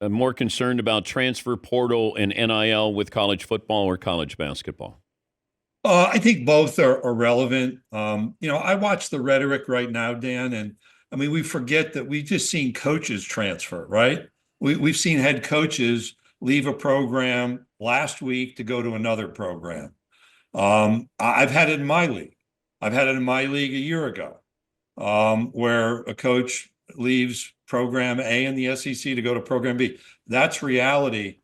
more concerned about transfer portal and NIL with college football or college basketball? I think both are relevant. I watch the rhetoric right now, Dan, and I mean, we forget that we've just seen coaches transfer, right? We've seen head coaches leave a program last week to go to another program. I've had it in my league. I've had it in my league a year ago, where a coach leaves program A in the SEC to go to program B. That's reality.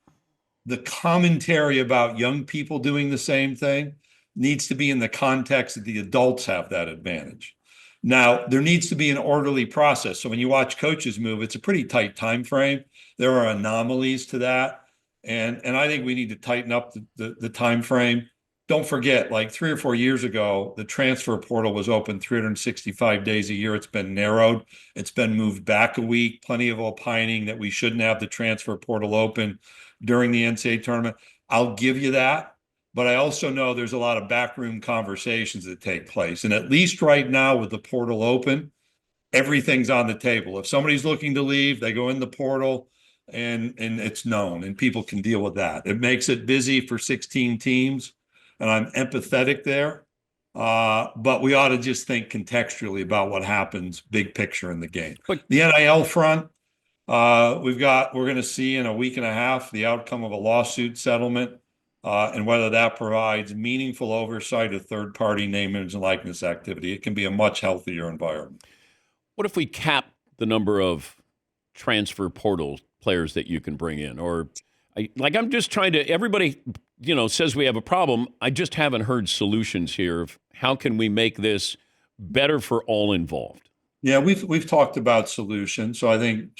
The commentary about young people doing the same thing needs to be in the context that the adults have that advantage. Now, there needs to be an orderly process. So when you watch coaches move, it's a pretty tight time frame. There are anomalies to that. And I think we need to tighten up the time frame. Don't forget, like 3 or 4 years ago, the transfer portal was open 365 days a year. It's been narrowed. It's been moved back a week. Plenty of opining that we shouldn't have the transfer portal open during the NCAA tournament. I'll give you that. But I also know there's a lot of backroom conversations that take place. And at least right now with the portal open, everything's on the table. If somebody's looking to leave, they go in the portal and it's known and people can deal with that. It makes it busy for 16 teams. And I'm empathetic there. But we ought to just think contextually about what happens big picture in the game. But the NIL front, we're going to see in a week and a half the outcome of a lawsuit settlement. And whether that provides meaningful oversight of third-party name, image, and likeness activity. It can be a much healthier environment. What if we cap the number of transfer portal players that you can bring in? I'm just trying to, everybody, says we have a problem. I just haven't heard solutions here of how can we make this better for all involved? Yeah, we've talked about solutions. So I think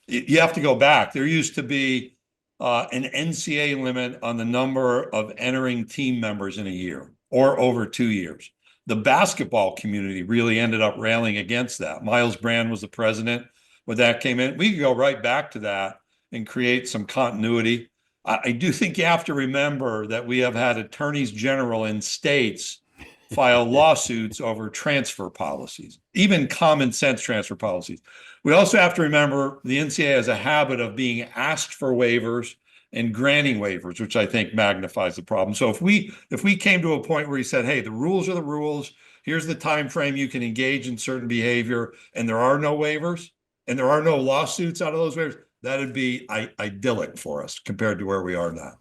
you have to go back. There used to be an NCAA limit on the number of entering team members in a year or over 2 years. The basketball community really ended up railing against that. Miles Brand was the president when that came in. We could go right back to that and create some continuity. I do think you have to remember that we have had attorneys general in states file lawsuits over transfer policies, even common sense transfer policies. We also have to remember the NCAA has a habit of being asked for waivers and granting waivers, which I think magnifies the problem. So if we came to a point where he said, hey, the rules are the rules, here's the time frame you can engage in certain behavior, and there are no waivers, and there are no lawsuits out of those waivers, that'd be idyllic for us compared to where we are now.